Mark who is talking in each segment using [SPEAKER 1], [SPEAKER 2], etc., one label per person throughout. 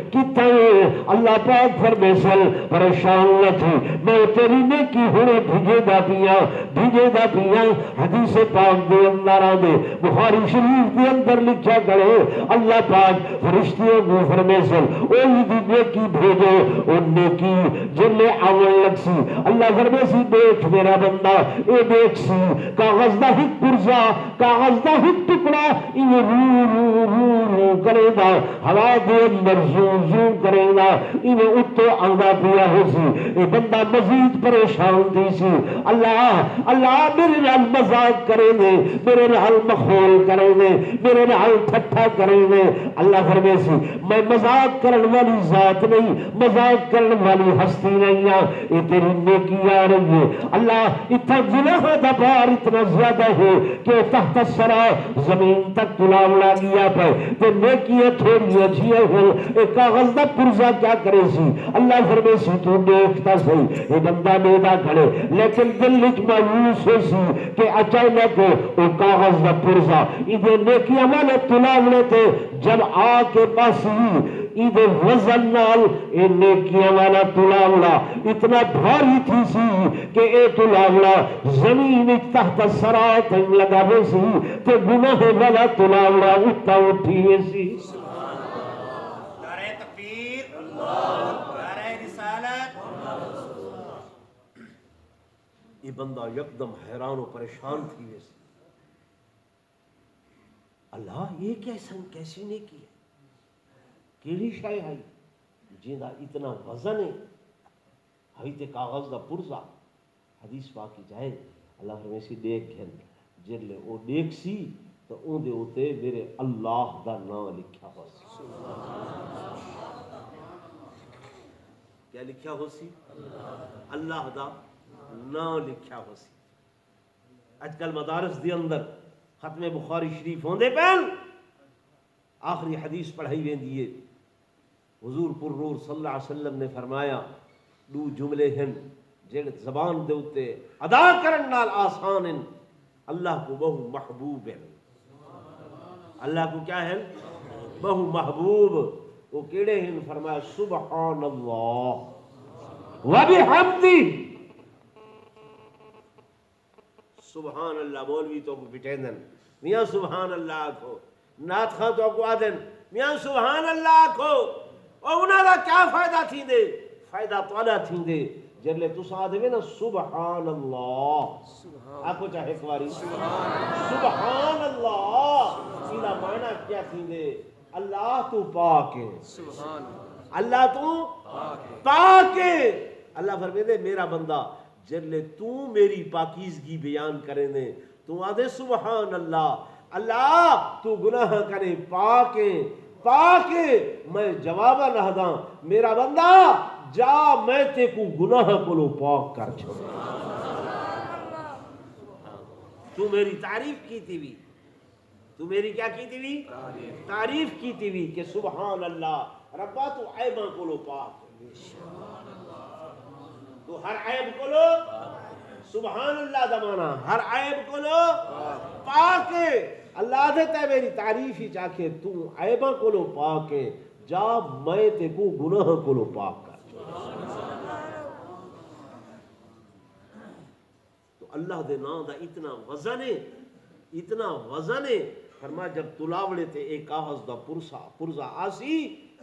[SPEAKER 1] کتنا اللہ پاک فرمیسل پریشان نہ تھی میں تیری نیکی ہونے بھیجے دا پیا حدیث پاک دے اندر آدھے بخاری شریف دے اندر لکھا کرے اللہ پاک فرشتیوں کو فرمیسل اوہی دی نیکی بھیجو او نیکی جن میں آون لگ سی اللہ فرمیسی دیکھ میرا بندہ اے دیکھ سی کاغذ دا ہک پرزا کاغذ دا ہک ٹکڑا یہ رو کرے دا ہوا دے اندر زو کرے گا انہیں اتو آنگا پیا ہو سی یہ بندہ مزید پریشان دی سی اللہ میرے نال مذاق کرے دے میرے نال مخول کرے دے میرے نال ٹھٹھا کرے دے اللہ فرمے سی میں مذاق کرن والی ذات نہیں مذاق کرن والی ہستی نہیں یہ تیری نیکی آ رہی ہے اللہ اتنا گناہ دا بار اتنا زیادہ ہے کہ تحت الثری زمین تک تلاوڑا گیا پہ تے نیکیاں تھوڑی اچھیاں ہیں ایک کاغذ دا پرزا کیا کرے سی اللہ فرمے سی تو دیکھتا سی یہ بندہ نیدا کھڑے لیکن دل وچ مایوس ہو سی کہ اچانک وہ کاغذ دا پرزا ادھے نیکیاں والے تلاوڑے تھے جب آ کے باسی ادھے وزن نال اے نیکیاں والا تلاوڑا اتنا بھاری تھی سی کہ اے تلاوڑا زمین تحت الثری لگا ہوئے سی تے گناہ والا تلاوڑا اٹھا اٹھی سی یہ بندہ یکدم حیران و پریشان تھی ویسے اللہ یہ کیسی نیکی ہے کیڑی شے ہے جیندا اتنا وزن ہے ہئی تے کاغذ دا پرزا حدیث پاک کی جائے اللہ فرمے سی دیکھ گھن جلے او دیکھ سی تو اون دے اوتے میرے اللہ دا نام لکھیا ہو سی کیا لکھیا ہو سی اللہ دا نام لکھیا ہو سی اج کل مدارس دے اندر ختم بخاری شریف ہوندے پہن آخری حدیث پڑھائی ویندی ہے حضور پر نور صلی اللہ علیہ وسلم نے فرمایا دو جملے ہیں جڑے زبان دے اوتے ادا کرن نال آسان ہیں اللہ کو بہو محبوب ہے اللہ کو کیا ہے بہو محبوب وہ کیڑے ہیں فرمایا سبحان اللہ وبحمدہ سبحان اللہ مولوی تو کو پٹیندن میاں سبحان اللہ آکھو نات خان تو کو آدن میاں سبحان اللہ آکھو اور انہاں دا کیا فائدہ تھی دے فائدہ توڑا تھی دے جلے تسا آدھے نا سبحان اللہ آکھو چاہے ایک سبحان اللہ سیدھا معنی کیا تھی دے اللہ تو پاک ہے اللہ تو پاک ہے اللہ فرمے دے میرا بندہ جلے تو میری پاکیزگی بیان کرے دے تو آدھے سبحان اللہ اللہ تو گناہ کرے پاک ہے میں جوابہ نہ داں میرا بندہ جا میں تے کو گناہ کو لو پاک کر چھوڑا تو میری تعریف کی تھی بھی تو میری کیا کی تھی بھی تعریف کی تھی بھی کہ سبحان اللہ ربا تو عیباں کو لو پاک تو ہر عیب کو لو سبحان اللہ دمانا ہر عیب کو لو پاک ہے اللہ دیتا ہے میری تعریف ہی چاکے تو عیباں کو لو پاک ہے جا میں تے کو گناہ کو لو پاک کر تو اللہ دے نام دا اتنا وزن ہے فرما جب تلاوڑے تے ایک کاغذ دا پرزا آسی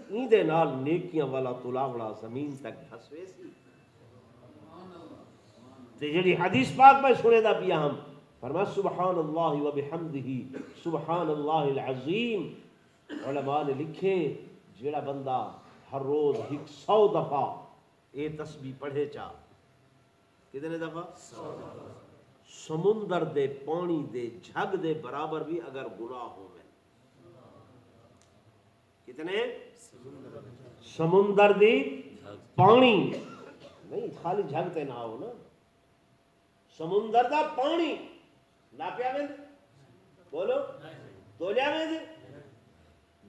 [SPEAKER 1] این دے نال نیکیاں والا تلاوڑا زمین تک دھسوے سی تے جڑی حدیث پاک میں سنے دا پیا ہم فرما سبحان اللہ و بحمدہ سبحان اللہ العظیم علماء نے لکھے جڑا بندہ ہر روز 100 دفعہ اے تسبیح پڑھے چاہ کتنے دفعہ 100 دفعہ سمندر دے پانی دے جھگ دے برابر بھی اگر گناہ ہو میں کتنے سمندر دی پانی نہیں خالی جھگ تے نہ ہو نا سمندر دا پانی ناپیا میں بولو تولیا میں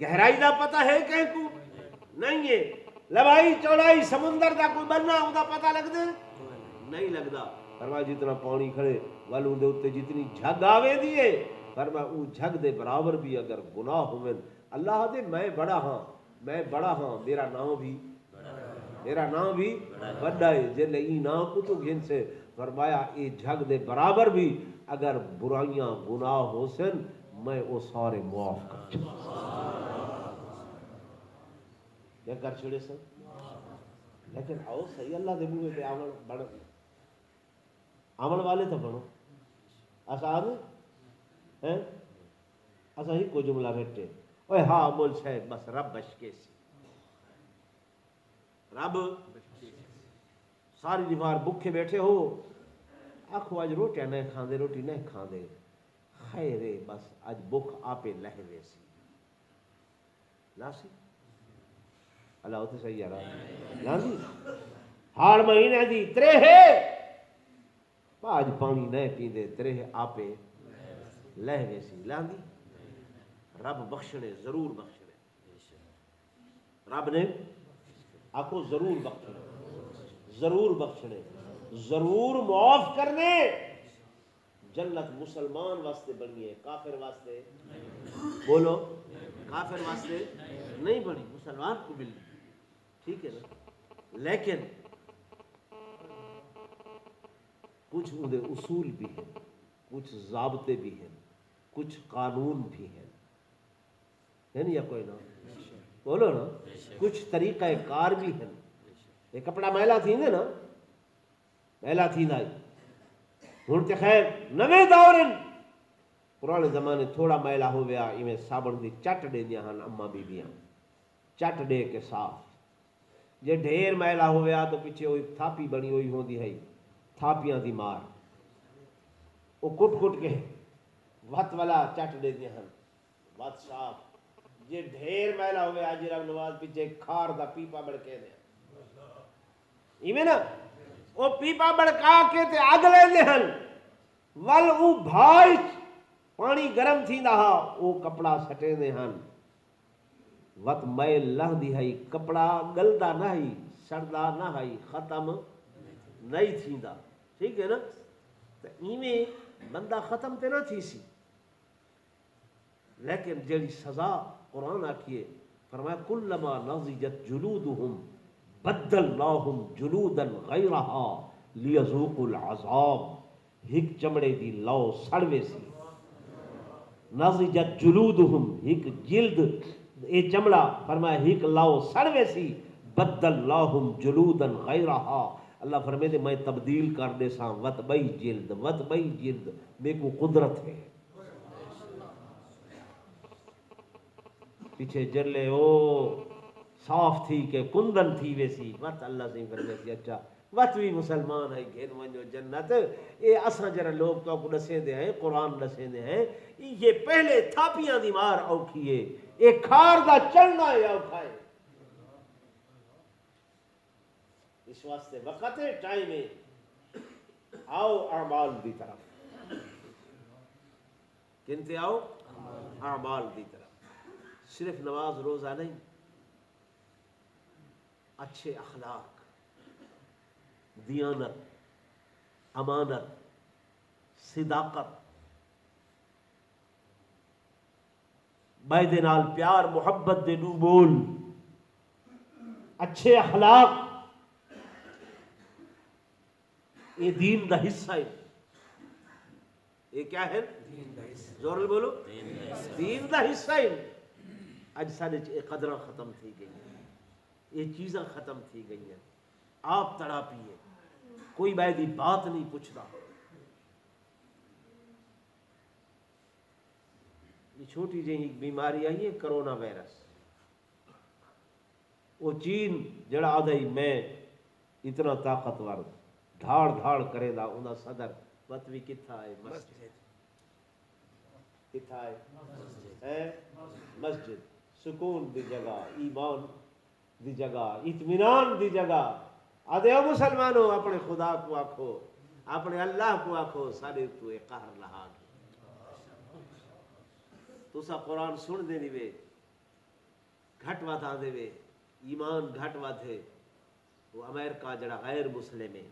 [SPEAKER 1] گہرائی دا پتہ ہے کہیں کو نہیں ہے لبائی چوڑائی سمندر دا کوئی بننا ہوں دا پتہ لگ دے نہیں لگدا فرمایا جتنا پانی کھڑے والوں دے اتے جتنی جھگ آوے دیئے فرمایا او جھگ دے برابر بھی اگر گناہ ہوئے اللہ دے میں بڑا ہاں
[SPEAKER 2] میں بڑا ہاں میرا نام بھی بڑا ہے جل ای نام کو تو گن سے فرمایا اے جھگ دے برابر بھی اگر برائیاں گناہ ہو سن میں وہ سارے معاف کر کیا کر چھڑے سن لیکن آؤ صحیح اللہ دے منہ پہ عمل والے تو بنو آسان ہیں اسا ہی کو جملہ بیٹھے اوے ہاں مول صاحب بس رب بشکے سی رب ساری دیوار بکھے بیٹھے ہو آخو اج روٹیاں نہیں کھاندے روٹی نہیں کھاندے خیرے بس اج بکھ آپے لہوے سی لاسی اللہ ہوتے صحیح آ رہا لاسی ہار مہینے دی ترے ہے آج پانی نہیں پیندے ترے آپے لہوے سی لاندی رب بخشنے ضرور بخشنے رب نے آخو ضرور بخشنے ضرور معاف کرنے جنت مسلمان واسطے بنی ہے کافر واسطے بولو کافر واسطے نہیں بنی مسلمان کو ملی ٹھیک ہے نا لیکن کچھ اصول بھی ہیں کچھ ضابطے بھی ہیں کچھ قانون بھی ہیں ہے نا یا کوئی نہ بولو نا کچھ طریقہ کار بھی ہیں یہ کپڑا میلا تھی نا میلا تھی نائی ہوں تے خیر نویں دور پرانے زمانے تھوڑا میلا ہو گیا ایویں صابن دی چٹ دے دیا ہن اما بیبیاں چٹ دے کے صاف جے ڈھیر میلا ہو گیا تو پیچھے ہوئی تھاپی بنی ہوئی ہوندی ہے تھاپیاں دی مار وہ کٹ کے وت والا چٹ دے دیا ہن وت صاف جے ڈھیر میلا ہوئے آج رب نواز پیچھے کھار دا پیپا بڑکے دے ایویں نا وہ پیپا بڑکا کے تے اگ لے دے ہن ول او بھائی پانی گرم تھی دا او کپڑا سٹے دے ہن وت میل لہ دی ہے کپڑا گلدا نہ ہی سڑدا نہ ہے ختم نہیں تھیندا ٹھیک ہے نا تے ایویں بندہ ختم تے نہ تھی سی لیکن جڑی سزا قرآن آکھیے فرمایا کلما نضجت جلودہم بدلناہم جلودا غیرہا لیذوقوا العذاب ہک چمڑے دی لو سڑوے سی نضجت جلودہم ہک جلد اے چمڑا فرمایا ہک لو سڑوے سی بدلناہم جلودا غیرہا اللہ فرمائے دے میں تبدیل کر دے ساں وت بئی جلد میں کو قدرت ہے پیچھے جرلے او صاف تھی کہ کندن تھی ویسی وت اللہ سے فرمائے سی اچھا وت بھی مسلمان ہے گھن ونجو جنت اے اساں جرا لوگ تو کو دسے دے ہیں قرآن دسے دے ہیں یہ پہلے تھاپیاں دی مار اوکھی ہے اے کھار دا چڑھنا ہے اوکھا ہے اس واسطے وقت ہے ٹائم ہے آؤ اعمال دی طرف کنتے آؤ اعمال دی طرف صرف نماز روزہ نہیں اچھے اخلاق دیانت امانت صداقت بھائی دے نال پیار محبت دے نو بول اچھے اخلاق یہ دین دا حصہ ہے یہ کیا ہے زور بولو دین دا حصہ ہے اج سارے قدرہ ختم تھی گئی یہ چیزاں ختم تھی گئی ہیں آپ تڑا پیے کوئی بائی بات نہیں پوچھتا یہ چھوٹی جہی بیماری آئی ہے کرونا وائرس وہ چین جڑا آدھائی میں اتنا طاقتور دھاڑ کرے دا انہا صدر وطوی کتھا ہے مسجد کتھا ہے مسجد سکون دی جگہ ایمان دی جگہ اطمینان دی جگہ آدھے او مسلمانوں اپنے خدا کو آکھو اپنے اللہ کو آکھو سارے تو ایک قہر لہا تو سا قرآن سن دے وے گھٹ وات آ دے وے ایمان گھٹ وات ہے وہ امریکہ جڑا غیر مسلم ہے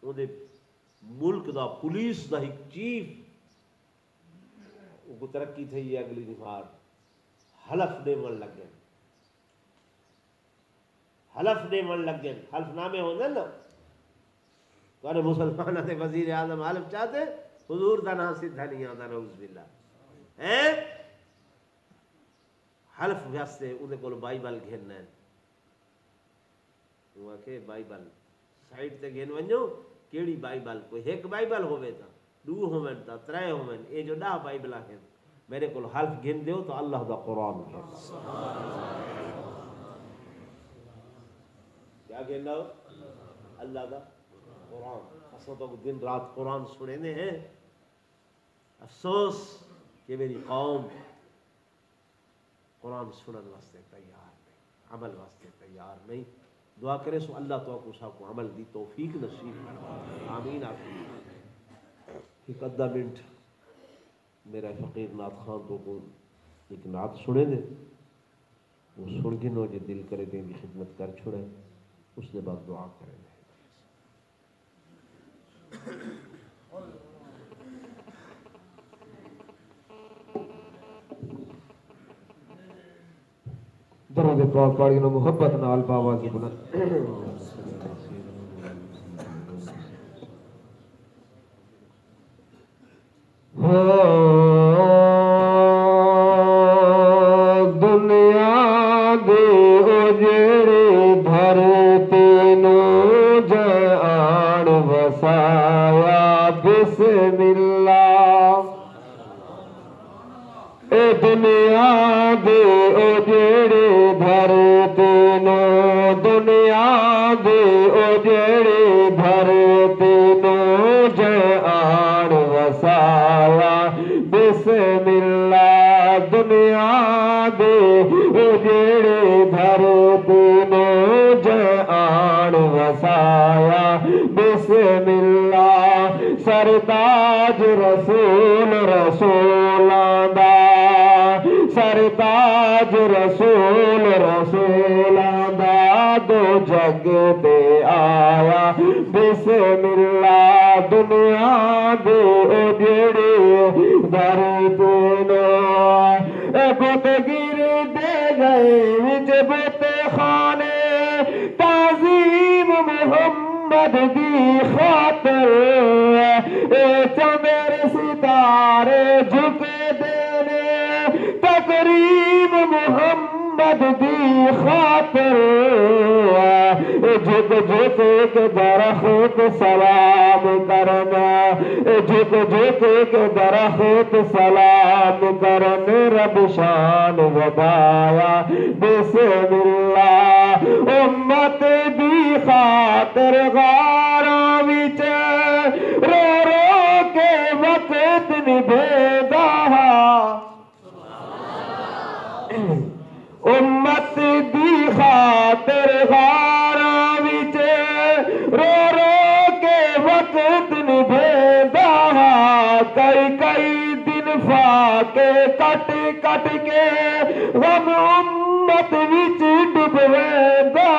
[SPEAKER 2] دے ملک دا پولیس دا ایک چیف وہ ترقی تھی اگلی نفار حلف دیون لگ گئے، حلف دیون لگ گئے، حلف نامے ہوندے نا تو مسلمانوں کے وزیر اعظم حلف چاہتے حضور دا نام سیدھا نہیں آتا، نعوذ باللہ ہے حلف واسطے اودے کول بائبل گھننا ہے، وہ کہ بائبل سائیڈ تے گھن ونجو، کیڑی بائبل؟ کوئی ایک بائبل ہوے تا، دو ہوون تا، ترے ہوون، اے جو 10 بائبلاں ہیں، میرے کول حلف گھن دیو تو اللہ دا قرآن ہے، کیا کہنا ہو؟ اللہ دا قرآن۔ اساں تو دن رات قرآن سنے ہیں، افسوس کہ میری قوم قرآن سنن واسطے تیار نہیں، عمل واسطے تیار نہیں۔ دعا کرے سو اللہ تو کو سب کو عمل دی توفیق نصیب فرمائے، آمین آمین۔ ایک آدھا منٹ میرا فقیر نعت خان تو کو ایک نعت سنے دے، وہ سن کے نو جو دل کرے دیں کی خدمت کر چھوڑے، اس کے بعد دعا کریں گے۔
[SPEAKER 3] درود پاک پڑھی نو محبت نال باوا کی بلند دنیا دے اجڑے دھرتی نو جان وسایا بسم اللہ، اے دنیا دے اجڑے دھرتی نو، دنیا دے اجڑے دھرتی نو جان وسایا بسم اللہ، دنیا دے اجڑے دھرتی نو جان وسایا بسم اللہ، سرتاج رسول رسولاں دا، سرتاج رسول رسولاں دا دو جگ تے آیا بسم اللہ، دنیا دے اجڑے دھرتی نو، بت گر دے گئے وچ بت خانے، تعظیم محمد دی خاطر، چمیر ستارے جھکے دینے، تقریب محمد دی خاطر، جھک جھک کے درخت سلام کرنا، جھک جھک کے درخت سلام کرن، رب شان ودایا بسم اللہ، امت دی خاطر غاراں وچ رو رو کے وقت نبھیدا، امت دی خاطر غاراں وچ رو رو کے وقت نبھیدا، کئی کئی دن فاقے کٹ کٹ کے غم امت وچ ڈبویندا،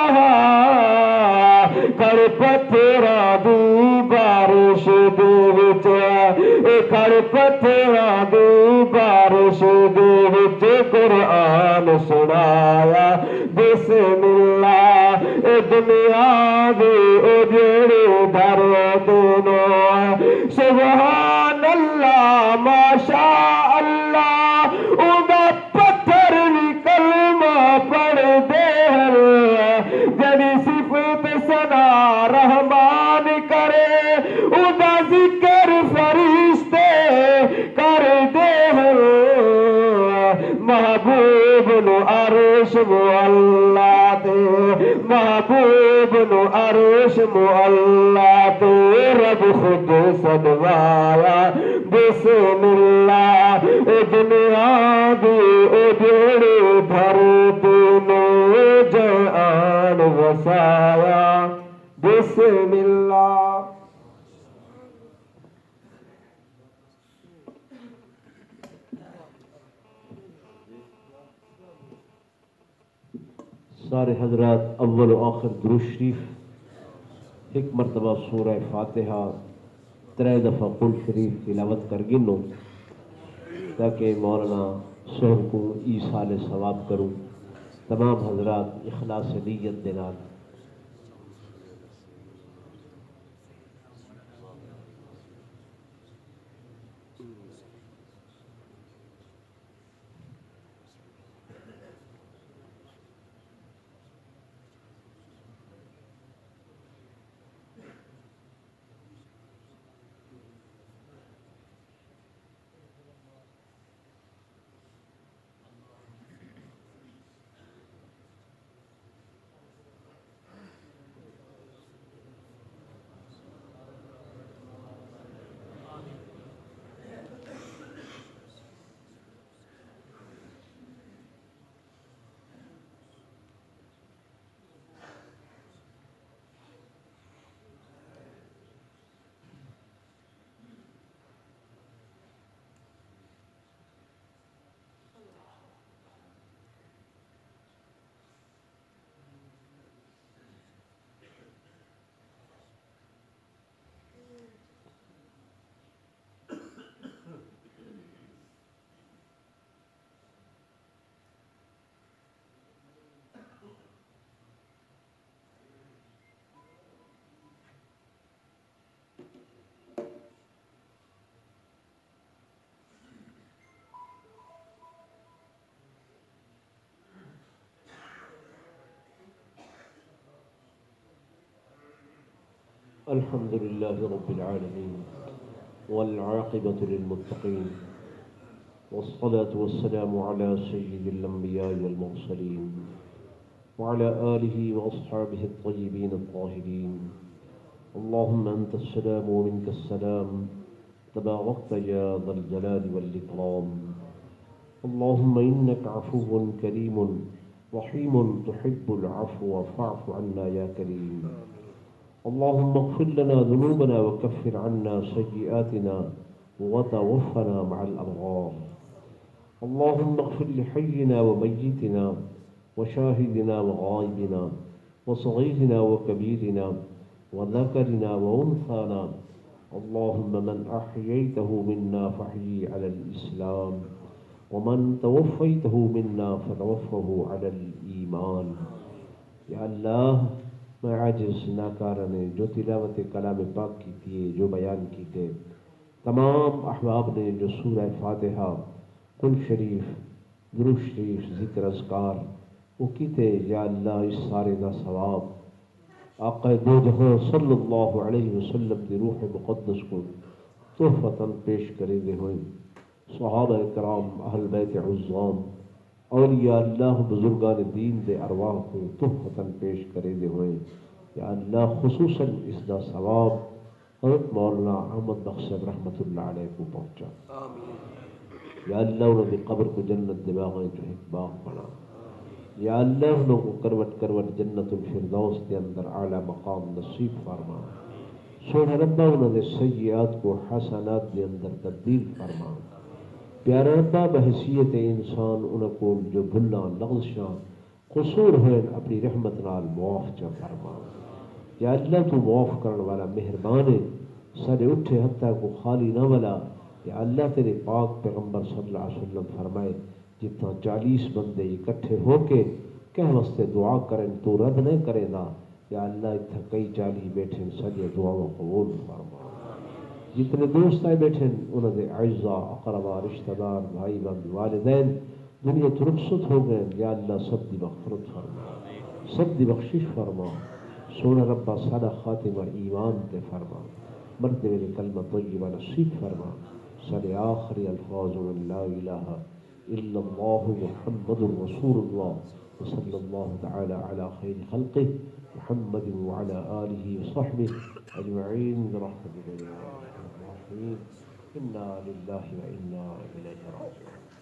[SPEAKER 3] کڑ پتھراں دی بارش دے وچ، کڑ پتھراں دی بارش دے وچ قرآن سنایا بسم اللہ، دنیا دے اجڑے دھرتی نو، سبحان اللہ ماشاء اللہ، اوندا پتھر بھی کلمہ پڑھ دے، جڑی صفت ثنا رحمان کرے، اوندا ذکر فرشتے کر دے، محبوب نو عرش معلا تے، محبوب نو عرش معلا تے، رب خود سدوایا بسم اللہ، دنیا دی اجڑے دھرتی نو جان وسایا بسم اللہ۔
[SPEAKER 2] سارے حضرات اول و آخر درود شریف ایک مرتبہ سورہ فاتحہ 3 دفعہ قل شریف تلاوت کر گنو، تاکہ مولانا سب کو ایصال ثواب کروں تمام حضرات اخلاص نیت دے نال الحمد لله رب العالمين والعاقبة للمتقين والصلاة والسلام على سيد الأنبياء والمرسلين وعلى آله وأصحابه الطيبين الطاهرين اللهم أنت السلام ومنك السلام تباركت يا ذا الجلال والإكرام اللهم إنك عفو كريم رحيم تحب العفو فاعف عنا يا كريم اللهم اغفر لنا ذنوبنا وكفر عنا سيئاتنا وتوفنا مع الأبرار اللهم اغفر لحينا وميتنا وشاهدنا وغائبنا وصغيرنا وكبيرنا وذكرنا وأنثانا اللهم من أحييته منا فاحيه على الإسلام ومن توفيته منا فتوفه على الإيمان یا اللہ میں عاجز ناکارہ نے جو تلاوت کلام پاک کی تھی جو بیان کی تھے تمام احباب نے جو سورہ فاتحہ قل شریف درود شریف ذکر اذکار وہ کی تھے یا اللہ اس سارے دا ثواب آقا دو جہاں صلی اللہ علیہ وسلم دی روح مقدس کو تحفتاً پیش کرے گے ہوئیں صحابہ کرام اہل بیت عظام اولیاء اللہ بزرگان دین دے ارواح کو تحفتاً پیش کرے دے ہوئے یا اللہ خصوصاً اس دا ثواب حضرت مولانا احمد بخش رحمت اللہ علیہ کو پہنچا یا اللہ انہوں نے قبر کو جنت دماغیں جو ایک باغ بنا یا اللہ انہوں کو کروٹ کروٹ جنت الفردوس کے اندر اعلیٰ مقام نصیب فرما سونا ربا انہوں نے سیئات کو حسنات کے اندر تبدیل فرما پیارا ربا بحیثیت انسان ان کو جو بھلا لغزشاں قصور ہوئے اپنی رحمت نال معاف چا فرما یا اللہ تو معاف کرنے والا مہربان ہے سارے اٹھے حتیٰ کو خالی نہ والا یا اللہ تیرے پاک پیغمبر صلی اللہ علیہ وسلم فرمائے جتنا 40 بندے اکٹھے ہو کے کہ واسطے دعا کریں تو رد نہیں کرے گا یا اللہ اتنا کئی 40 بیٹھے سارے دعاؤں قبول فرما جتنے دوست آئے بیٹھے انہوں نے اعزاء اقربا رشتہ دار بھائی بند والدین دنیا تو رخصت ہو گئے یا اللہ سب دی مغفرت فرما سب دی بخشش فرما سونا ربا سادہ خاتمہ ایمان تے فرما مرتے میرے کلمہ طیبہ نصیب فرما سارے آخری الفاظ من لا الہ الا اللہ محمد رسول اللہ وصلی اللہ تعالی علی خیر خلقہ محمد وعلى آلہ وصحبہ اجمعین برحمتہ یا ارحم الراحمین انا للہ و انا الیہ راجعون